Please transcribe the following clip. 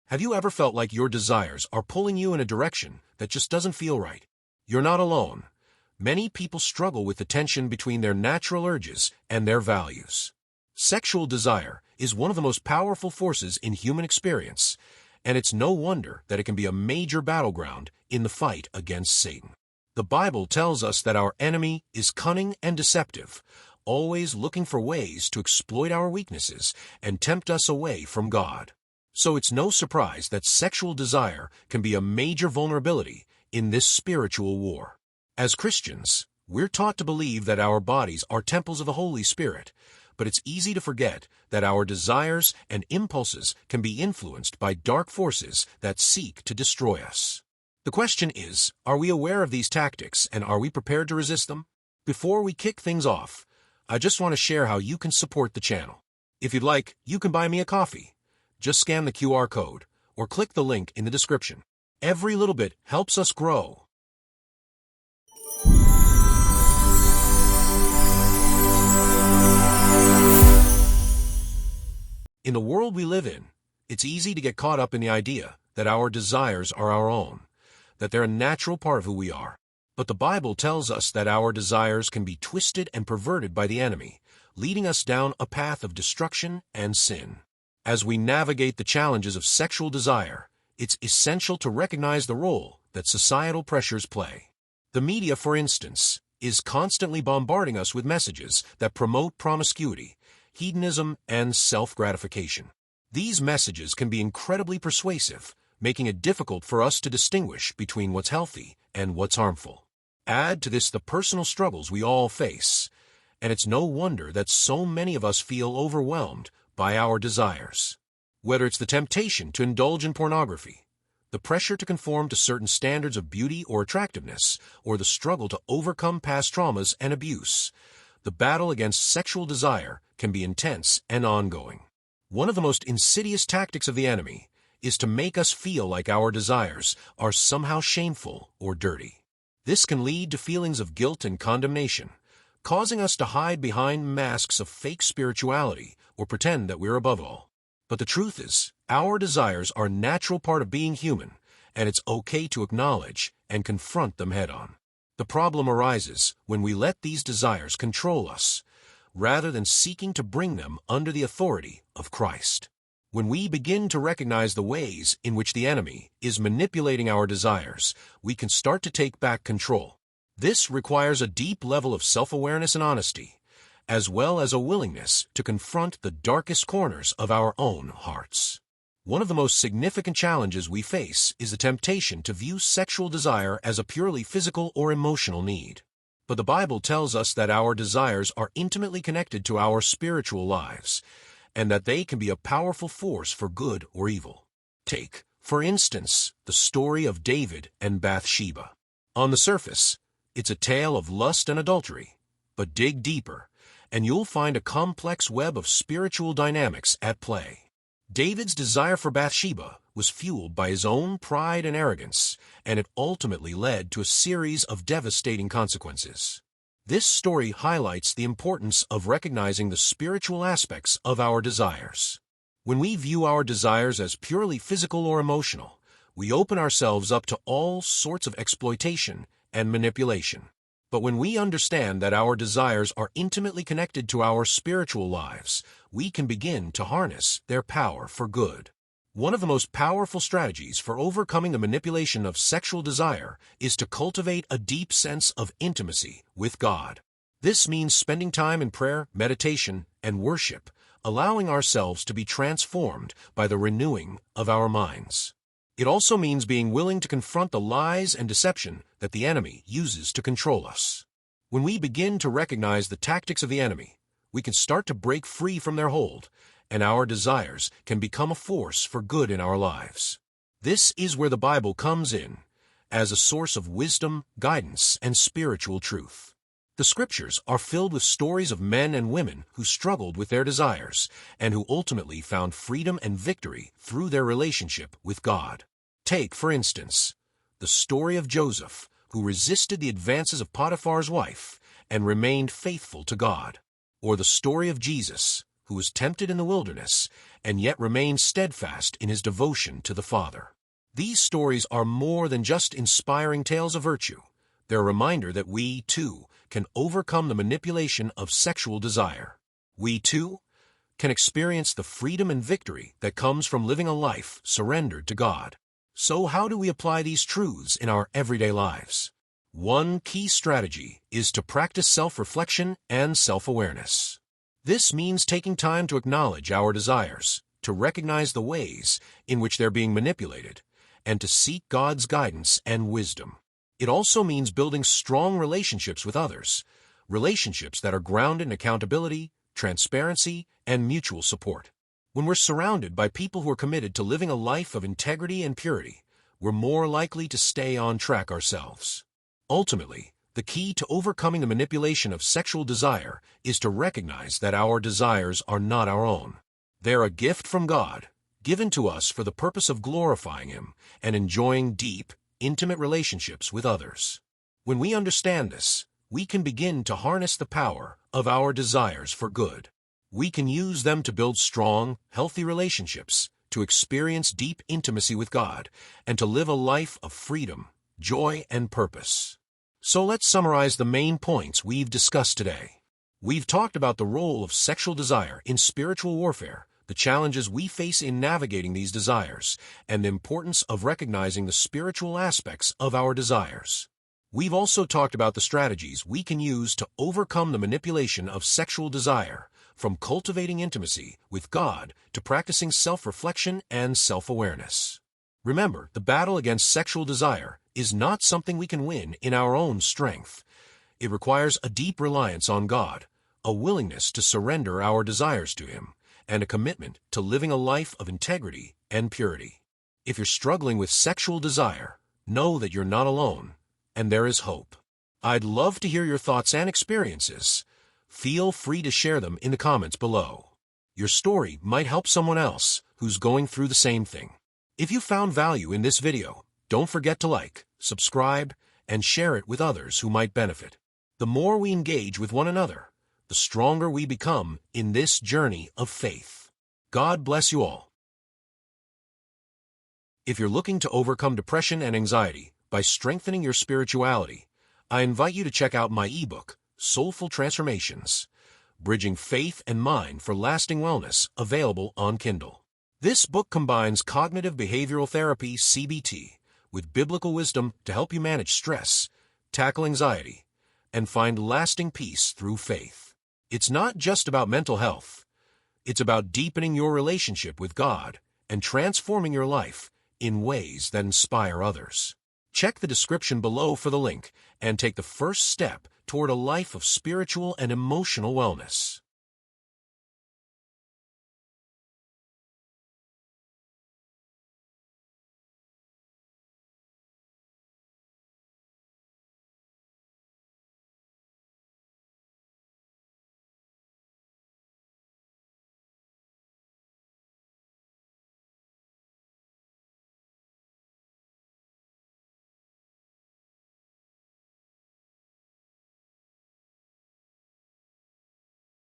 Have you ever felt like your desires are pulling you in a direction that just doesn't feel right? You're not alone. Many people struggle with the tension between their natural urges and their values. Sexual desire is one of the most powerful forces in human experience, and it's no wonder that it can be a major battleground in the fight against Satan. The Bible tells us that our enemy is cunning and deceptive, always looking for ways to exploit our weaknesses and tempt us away from God. So it's no surprise that sexual desire can be a major vulnerability in this spiritual war. As Christians, we're taught to believe that our bodies are temples of the Holy Spirit, but it's easy to forget that our desires and impulses can be influenced by dark forces that seek to destroy us. The question is, are we aware of these tactics and are we prepared to resist them? Before we kick things off, I just want to share how you can support the channel. If you'd like, you can buy me a coffee. Just scan the QR code or click the link in the description. Every little bit helps us grow. In the world we live in, it's easy to get caught up in the idea that our desires are our own, that they're a natural part of who we are. But the Bible tells us that our desires can be twisted and perverted by the enemy, leading us down a path of destruction and sin. As we navigate the challenges of sexual desire, it's essential to recognize the role that societal pressures play. The media, for instance, is constantly bombarding us with messages that promote promiscuity, hedonism, and self-gratification. These messages can be incredibly persuasive, making it difficult for us to distinguish between what's healthy and what's harmful. Add to this the personal struggles we all face, and it's no wonder that so many of us feel overwhelmed by our desires. Whether it's the temptation to indulge in pornography, the pressure to conform to certain standards of beauty or attractiveness, or the struggle to overcome past traumas and abuse, the battle against sexual desire can be intense and ongoing. One of the most insidious tactics of the enemy is to make us feel like our desires are somehow shameful or dirty. This can lead to feelings of guilt and condemnation, causing us to hide behind masks of fake spirituality or pretend that we're above all. But the truth is, our desires are a natural part of being human, and it's okay to acknowledge and confront them head-on. The problem arises when we let these desires control us, rather than seeking to bring them under the authority of Christ. When we begin to recognize the ways in which the enemy is manipulating our desires, we can start to take back control. This requires a deep level of self-awareness and honesty, as well as a willingness to confront the darkest corners of our own hearts. One of the most significant challenges we face is the temptation to view sexual desire as a purely physical or emotional need. But the Bible tells us that our desires are intimately connected to our spiritual lives, and that they can be a powerful force for good or evil. Take, for instance, the story of David and Bathsheba. On the surface, it's a tale of lust and adultery, but dig deeper, and you'll find a complex web of spiritual dynamics at play. David's desire for Bathsheba was fueled by his own pride and arrogance, and it ultimately led to a series of devastating consequences. This story highlights the importance of recognizing the spiritual aspects of our desires. When we view our desires as purely physical or emotional, we open ourselves up to all sorts of exploitation and manipulation. But when we understand that our desires are intimately connected to our spiritual lives, we can begin to harness their power for good. One of the most powerful strategies for overcoming the manipulation of sexual desire is to cultivate a deep sense of intimacy with God. This means spending time in prayer, meditation, and worship, allowing ourselves to be transformed by the renewing of our minds. It also means being willing to confront the lies and deception that the enemy uses to control us. When we begin to recognize the tactics of the enemy, we can start to break free from their hold, and our desires can become a force for good in our lives. This is where the Bible comes in, as a source of wisdom, guidance, and spiritual truth. The Scriptures are filled with stories of men and women who struggled with their desires, and who ultimately found freedom and victory through their relationship with God. Take, for instance, the story of Joseph, who resisted the advances of Potiphar's wife and remained faithful to God. Or the story of Jesus, who was tempted in the wilderness and yet remained steadfast in his devotion to the Father. These stories are more than just inspiring tales of virtue. They're a reminder that we, too, can overcome the manipulation of sexual desire. We, too, can experience the freedom and victory that comes from living a life surrendered to God. So how do we apply these truths in our everyday lives? One key strategy is to practice self-reflection and self-awareness. This means taking time to acknowledge our desires, to recognize the ways in which they're being manipulated, and to seek God's guidance and wisdom. It also means building strong relationships with others, relationships that are grounded in accountability, transparency, and mutual support. When we're surrounded by people who are committed to living a life of integrity and purity, we're more likely to stay on track ourselves. Ultimately, the key to overcoming the manipulation of sexual desire is to recognize that our desires are not our own. They're a gift from God, given to us for the purpose of glorifying Him and enjoying deep, intimate relationships with others. When we understand this, we can begin to harness the power of our desires for good. We can use them to build strong, healthy relationships, to experience deep intimacy with God, and to live a life of freedom, joy, and purpose. So let's summarize the main points we've discussed today. We've talked about the role of sexual desire in spiritual warfare, the challenges we face in navigating these desires, and the importance of recognizing the spiritual aspects of our desires. We've also talked about the strategies we can use to overcome the manipulation of sexual desire, from cultivating intimacy with God to practicing self-reflection and self-awareness. Remember, the battle against sexual desire is not something we can win in our own strength. It requires a deep reliance on God, a willingness to surrender our desires to Him, and a commitment to living a life of integrity and purity. If you're struggling with sexual desire, know that you're not alone, and there is hope. I'd love to hear your thoughts and experiences. Feel free to share them in the comments below. Your story might help someone else who's going through the same thing. If you found value in this video, don't forget to like, subscribe, and share it with others who might benefit. The more we engage with one another, the stronger we become in this journey of faith. God bless you all. If you're looking to overcome depression and anxiety by strengthening your spirituality, I invite you to check out my ebook, Soulful Transformations, Bridging Faith and Mind for Lasting Wellness, available on Kindle. This book combines cognitive behavioral therapy, CBT, with biblical wisdom to help you manage stress, tackle anxiety, and find lasting peace through faith. It's not just about mental health. It's about deepening your relationship with God and transforming your life in ways that inspire others. Check the description below for the link and take the first step toward a life of spiritual and emotional wellness.